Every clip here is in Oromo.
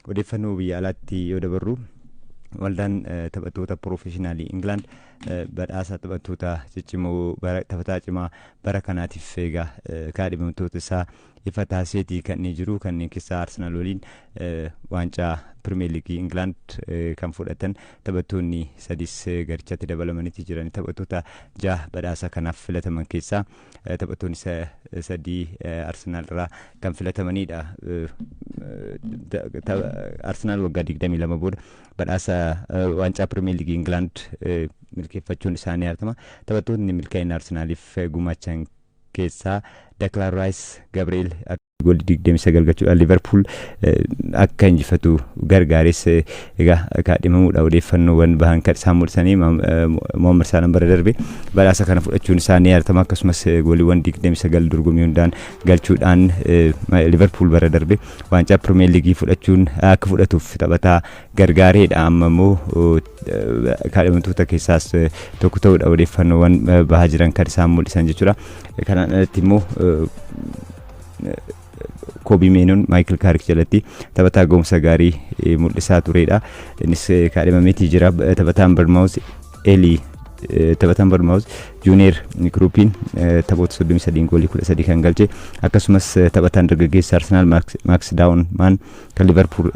odeeffannoo biyya alaatti yoo dabarru waldaan taphattoota professionaalii England badhaasa taphattoota ciccimoo taphataa cimaa bara kanaatiif egaa kaadhimamtoota isaa ifa taaseetii kanneen jiru kanneen keessaa Arsenal waliin waancaa Premier League England kan fudhatan taphattoonni sadis garichatti dabalamanii jiran taphattoota 6 badhaasa kanaaf filataman keessaa taphattoonni sadii Arsenal irraa kan filatamanidha. Arsenal waggaa 22 booda badhaasa waancaa Premier League England milkeeffachuun isaanii argama. Taphattoonni milkaa'ina Arsenaliif gumaachan keessaa Declan Rice, Gabriel gool 29 galchuudhaan Liverpool akka injifatu gargaares egaa kaadhimamuudha. odeeffannoowwan bahan kan isaan mul'isanii Mohamed Salah bara darbe badhaasa kana fudhachuun isaanii argama. akkasumas gooliiwwan 29 dorgommii hundaan galchuudhaan Liverpool bara darbe waancaa Premier League fudhachuun akka fudhatuuf taphataa gargaareedha. amma immoo kaadhimamtoota keessaas tokko ta'uudha odeeffannoowwan bahaa jiran kan isaan mul'isan jechuudha. kanatti immoo Kobe Mainoo Michael Carrick jalatti taphataa gomsa gaarii mul'isaa tureedha. innis kaadhimameetii jira. taphataan Bournemouth taphataan Bournemouth Junior Kruupin taphoota 33 goolii 13 kan galche. akkasumas taphataan dargaggeessa Arsenal Max Dawnman kan Liverpool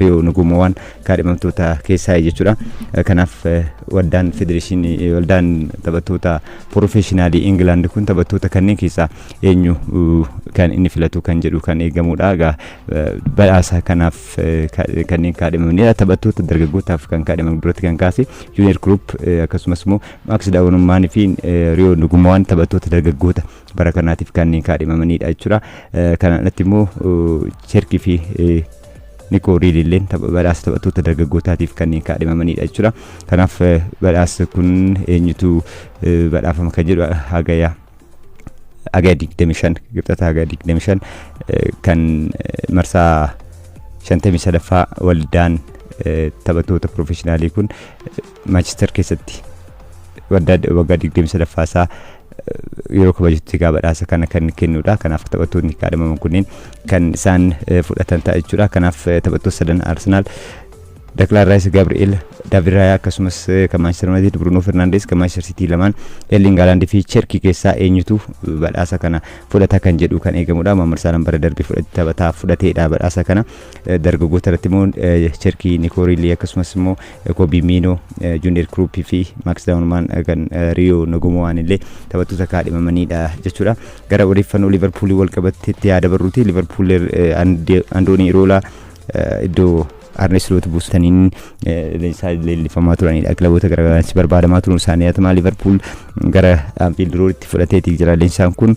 Rio Nugumowan kaadhimamtoota keessaa jechuudha. kanaaf waldaan taphattoota professionaalii England kun taphattoota kanneen keessaa eenyu kan inni filatu kan jedhu kan eegamudha. badhaasa kanaaf kanneen kaadhimamanidha. taphattoota dargaggootaaf kan kaadhimaman duratti kan kaase Junior Krupp akkasumas immoo Max Dawnman fi Rio Nugumowan taphattoota dargaggoota bara kanaatiif kanneen kaadhimamanidha jechuudha. kanatti immoo Cherki fi Nico Reed badhaasa taphattoota dargaggootaatiif kanneen kaadhimamanidha jechuudha. kanaaf badhaasa kun eenyutu badhaafama kan jedhu hagaya 25 Gibxata hagaya 25 kan marsaa 53ffaa waldaan taphattoota professionaalii kun Manchester keessatti waggaa 23ffaasaa yeroo kabajutti badhaasa kana kan kennudha. kanaaf taphattoonni kaadhimaman kunneen kan isaan fudhatan ta'a jechuudha. kanaaf taphattoota sadan Arsenal Declan Rice, Gabriel, David Raya akkasumas kan Manchester United Bruno Fernandes kan Manchester City lamaan Erling Haaland fi Cherki keessaa eenyutu badhaasa kana fudhata kan jedhu kan eegamudha. Mohamed Salah bara darbe taphataa fudhateedha badhaasa kana. dargaggoota irratti immoo Cherki, Nico Reed akkasumas immoo Kobe Mainoo, Junior Krupp fi Max Dawnman kan Rio Nugumowan illee taphattoota kaadhimamanidha jechuudha. gara odeeffannoo Liverpool wal qabateetti yaada barruuti. Liverpool Andooni Iroola iddoo Arne Slot buustaniin leellifamaa turanidha. kilaboota garagaraatti barbaadamaa turuun isaanii hatama. Liverpool gara Anfield Roaditti fudhateetii jira. Leensaan kun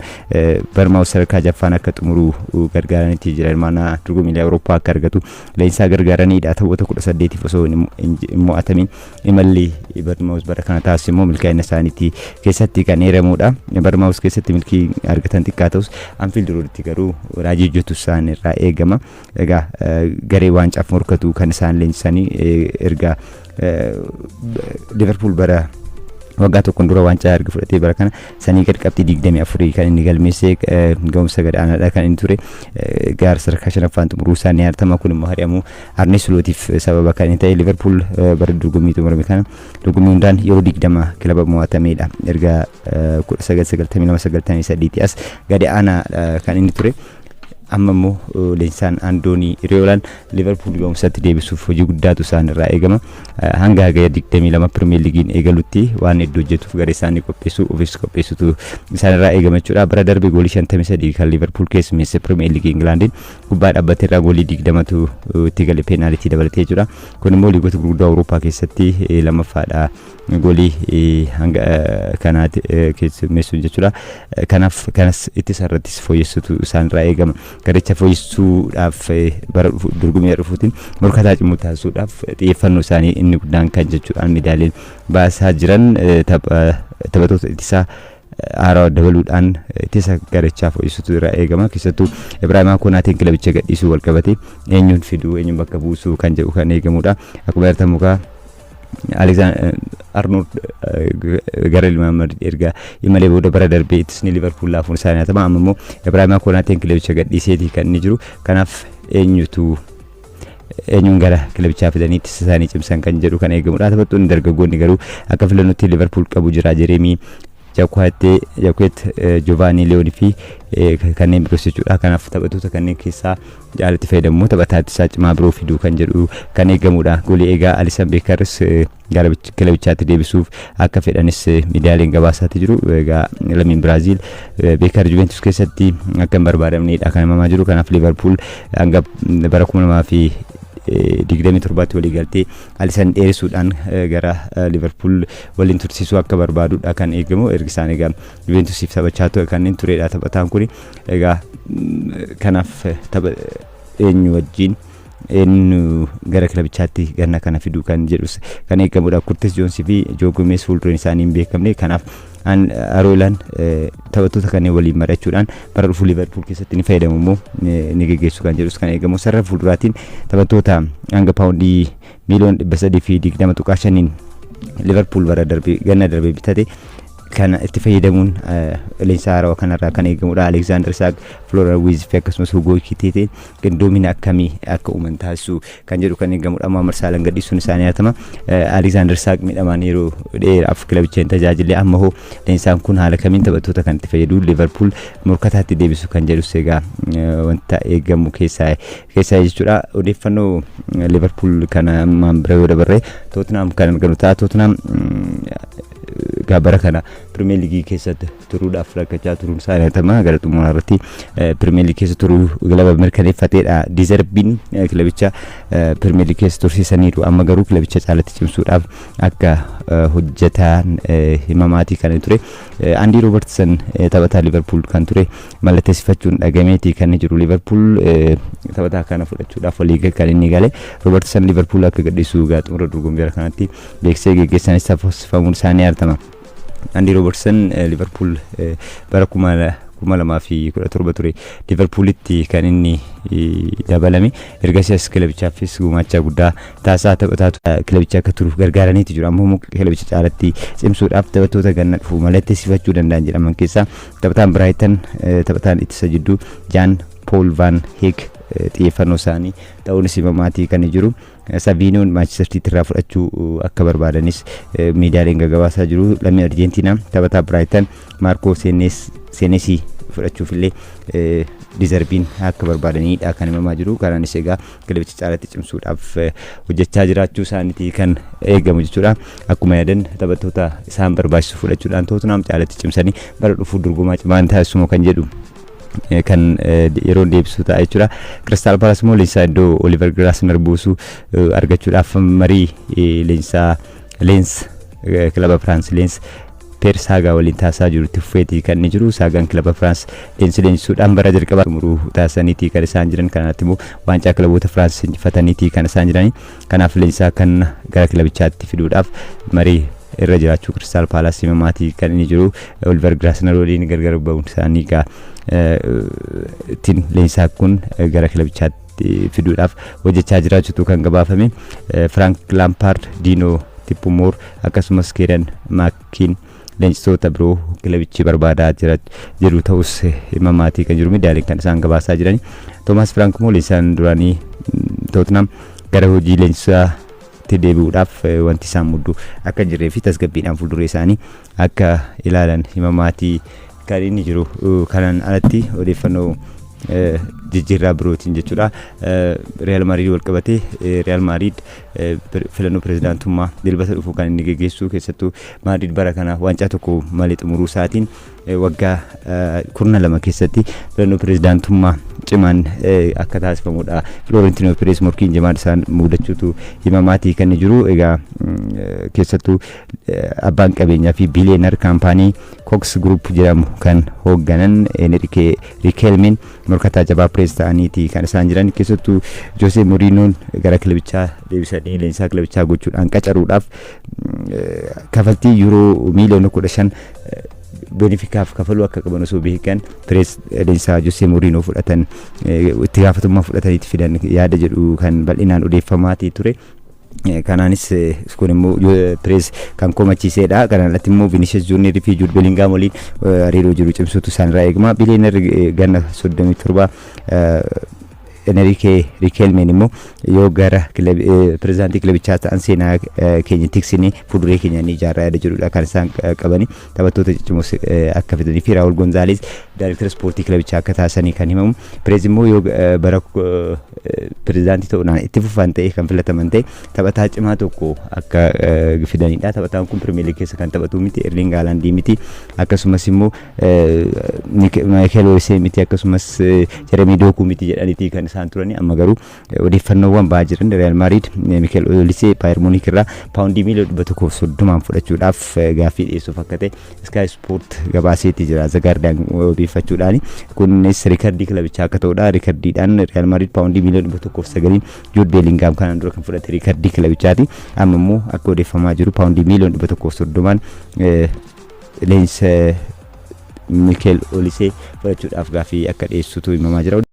Bournemouth sadarkaa jaffaan akka xumuru gargaaraniitii jira. Hirmaannaa dorgommii Awurooppaa akka argatu leensaa gargaaranidha. taphoota 18 osoo hin mo'atamin imalli Bournemouth bara kana taasisu immoo milkaa'ina isaaniitii keessatti kan eeramudha. Bournemouth keessatti milkii argatan xiqqaa ta'us Anfield Roaditti garuu raajii hojjetu isaanirraa eegama. egaa garee waancaaf morkatu kan isaan leensanii erga Liverpool bara waggaa tokkoon dura waancaa erga fudhatee bara kana sanii gad qabxii 24 kan inni galmeessee ga'umsa gadaanaadha kan inni ture. gaar sadarkaa 5ffaan xumuruu isaanii argama. kun immoo hari'amuu Arne Slootiif sababa kan ta'e. Liverpool bara dorgommii xumurame kana dorgommii hundaan yeroo 20 kilaba mo'atameedha. erga 1992-93 as gadaanaa kan inni ture. amma immoo leensaan Andooni Iroolaan Liverpool ga'umsatti deebisuuf hojii guddaatu isaanirraa eegama. hanga hagaya 22 Premier Leaguein eegalutti waan hedduu hojjetuuf garee isaanii qopheessuu ofiis qopheessutu isaanirraa eegama jechuudha. bara darbe goolii 53 kan Liverpool keessummeesse Premier League Englandin gubbaa dhaabbateerraa goolii 20tu itti gale peenaalitii dabalatee jechuudha. kun immoo liigota gurguddoo Awurooppaa keessatti lammaffaadha goolii hanga kanaatti keessummeessu jechuudha. kanaaf kanas itti sarrattis fooyyessutu isaanirraa eegama. garicha fooyyessuudhaaf bara dorgommii dhufuutiin morkataa cimuu taasisuudhaaf xiyyeeffannoo isaanii inni guddaan kan jechuudhaan miidiyaaleen baasaa jiran taphattoota ittisaa haaraa dabaluudhaan ittisa garichaa fooyyessutu irraa eegama. keessattuu Ibrahima Konaateen kilabicha gadhiisuu wal qabate eenyuun fiduu eenyuun bakka buusuu kan jedhu kan eegamudha. akkuma argamu Alexander Arnold gara Real Madrid erga imalee booda bara darbe ittisni Liverpool laafuun isaanii hatama. amma immoo Ibrahima Konaateen kilabicha gadhiiseetii kan inni jiru. kanaaf eenyutu eenyuun gara kilabichaa fidaniitti isaanii cimsan kan jedhu kan eegamudha. Taphattoonni dargaggoonni garuu akka filannootti Liverpool qabu jira. Jeremii Jaquet Giovanni Leoni fi kanneen biroos jechuudha. Kanaaf taphattoota kanneen keessaa jaalatti fayyadamu taphataa isaa cimaa biroo fiduu kan jedhu kan eegamudha. Goolii eegaa Alisson Beekers gara kilabichaatti deebisuuf akka fedhanis miidiyaaleen gabaasaatti jiru. Egaa lammiin Biraazil Beeker Juventus keessatti akka hin barbaadamnedha kan himamaa jiru. Kanaaf Liverpool hanga bara 2027 walii galtee Alisson dheerisuudhaan gara Liverpool waliin tursiisuu akka barbaadudha kan eegamu. Ergisaan egaa Juventusiif taphachaa kanneen turedha taphataan kun. Egaa kanaaf eenyu wajjin eenyu gara kilabichaatti ganna kana fiduu kan jedhus kan eegamudha. Curtis Jones fi Joe Gomez fuuldureen isaanii hin beekamne. Kanaaf Aroolaan taphattoota kanneen waliin mari'achuudhaan bara dhufu Liverpool keessatti ni fayyadamu immoo ni geggeessu kan jedhus kan eegamu. Sarara fuulduraatiin taphattoota hanga paawundii miliyoona 320.5 Liverpool bara ganna darbee bitate kana itti fayyadamuun leensaa haarawaa kanarraa kan eegamudha. Alexander Isak, Florian Wirtz fi akkasumas Hugo Ekitike qindoomina akkamii akka uuman taasisu kan jedhu kan eegamudha. Mohamed Salah gadhiisuun isaanii hatama. Alexander Isak midhamaan yeroo dheeraaf kilabicha hin tajaajille amma hoo leensaan kun haala kamiin taphattoota kan itti fayyadu Liverpool morkataatti deebisu kan jedhus egaa wanta eegamu keessaa jechuudha. Odeeffannoo Liverpool kana ammaan bira yoo dabarre Tottenham kan arganu ta'a. Tottenham bara kana Premier League keessatti turuudhaaf rakkachaa turuun isaanii hatama. Gara xumuraa irratti Premier League keessa turuu galaba mirkaneeffateedha. Dizerbiin kilabicha Premier League keessa tursiisaniiru. Amma garuu kilabicha caalatti cimsuudhaaf akka hojjetaan himamaatii kan ture. Andy Robertson taphataa Liverpool kan ture mallatteessifachuun dhagameetii kan jiru. Liverpool taphataa kana fudhachuudhaaf walii kan inni gale. Robertson Liverpool akka gadhiisu xumura dorgommii kanatti beeksisee geggeessanis taasifamuun isaanii argama. Andy Robertson Liverpool bara 2017 ture Liverpoolitti kan inni dabalame. Ergasiis kilabichaafis gumaachaa guddaa taasisaa taphataatu kilabicha akka turuuf gargaaraniitu jiru. Ammoo kilabicha caalatti cimsuudhaaf taphattoota ganna dhufu mallatteessifachuu danda'an jedhaman keessaa taphataan Brighton taphataan ittisa jidduu Jan Paul van Heek xiyyeeffannoo isaanii ta'uunis himamaatii kan jiru. Savinoon Manchester City irraa fudhachuu akka barbaadanis miidiyaaleen gabaasaa jiru. Lammii Argentina taphataa Brighton Marco Senesi fudhachuuf illee Dizerbiin akka barbaadanidha kan himamaa jiru. Kanaanis egaa kilabicha caalatti cimsuudhaaf hojjechaa jiraachuu isaaniitii kan eegamu jechuudha. Akkuma yaadan taphattoota isaan barbaachisu fudhachuudhaan Tottenham caalatti cimsanii bara dhufu dorgomaa cimaan taasisuu kan jedhu kan yeroo deebisu ta'a jechuudha. Crystal Palace immoo leensaa iddoo Oliver Glasner buusu argachuudhaaf marii leensaa kilaba France Lens Per Saga waliin taasisaa jiru itti fufeetii kan jiru. Sagaan kilaba France leensuudhaan bara jalqabaa xumuruu taasisaniitii kan isaan jiran. Kanaatti immoo waancaa kilaboota France injifataniitii kan isaan jiran. Kanaaf leensaa kan gara kilabichaatti fiduudhaaf marii irra jiraachuu Crystal Palace himamaatii kan inni jiru. Oliver Glasner waliin gargar ba'uun isaanii ittiin leensaa kun gara kilabichaatti fiduudhaaf hojjechaa jiraachuutu kan gabaafame. Frank Lampard, Dino Tippumor akkasumas Kieran Makin leenjistoota biroo kilabichi barbaadaa jiru ta'us himamaatii kan jiru. Miidiyaaleen kan isaan gabaasaa jiran. Thomas Frank immoo leensaan duraanii Tottenham gara hojii leenjisaa deebi'uudhaaf wanti isaan muddu akka jiree fi tasgabbiidhaan fuulduree isaanii akka ilaalan himamaatii kan inni jiru. Kanaan alatti odeeffannoo jijjiirraa birootiin jechuudha. Real Madrid wal qabatee Real Madrid filannoo pirezidaantummaa dilbata dhufu kan inni geggeessu. Keessattuu Madrid bara kana waancaa tokko malee xumuruu isaatiin waggaa 12 keessatti filannoo pirezidaantummaa cimaan akka taasifamudha. Florentino Perez morkiin jamaan isaan muudachuutu himamaatii kan jiru. Egaa keessattuu abbaan qabeenyaa fi biliyeenar kaampaanii Cox Group jedhamu kan hoogganan Enrique Riquelme morkataa jabaa Perez ta'aniitii kan isaan jiran. Keessattuu Jose Mourinhoon gara kilabichaa deebisanii leensaa kilabichaa gochuudhaan qacaruudhaaf kafaltii yuuroo miliyoona 15 Benficaaf kafaluu akka qaban osoo beekan Perez leensaa Jose Mourinho fudhatan itti gaafatamummaa fudhataniitti fidan yaada jedhu kan bal'inaan odeeffamaatii ture. Kanaanis kun immoo Perez kan komachiiseedha. Kanaan alatti immoo Vinicius Junior fi Jude Bellingham waliin hariiroo jiru cimsuutu isaanirraa eegama. Biliyeenar ganna 37 Enrique Riquelme immoo yoo gara pirezidaantii kilabichaa ta'an seenaa keenya tiksinii fuulduree keenya ni ijaarraa yaada jedhudha kan isaan qabani. Taphattoota ciccimoo akka fidanii fi Raul Gonzalez daayirektara ispoortii kilabichaa akka taasisanii kan himamu. Pireez immoo yoo bara pirezidaantii ta'uudhaan itti fufan ta'e kan filataman ta'e taphataa cimaa tokko akka fidanidha. Taphataan kun Premier League keessa kan taphatu miti, Erling Haaland miti, akkasumas immoo Michael Olise miti, akkasumas Jeremy Doku miti jedhaniiti kan isaan turani. Amma garuu odeeffannoowwan ba'aa jiran Real Madrid Michael Olise Bayern Munich irraa paawundii miliyoona 130 fudhachuudhaaf gaaffii dhiyeessuuf akka ta'e Sky Sport gabaaseetti jira. The Guardian odeeffachuudhaan kunis riikardii kilabichaa akka ta'udha. Riikardiidhaan Real Madrid paawundii miliyoona 109 Jude Bellingham kanaan dura kan fudhate riikardii kilabichaati. Amma immoo akka odeeffamaa jiru paawundii miliyoona 130 leensa Michael Olise fudhachuudhaaf gaaffii akka dhiyeessutu himamaa jira.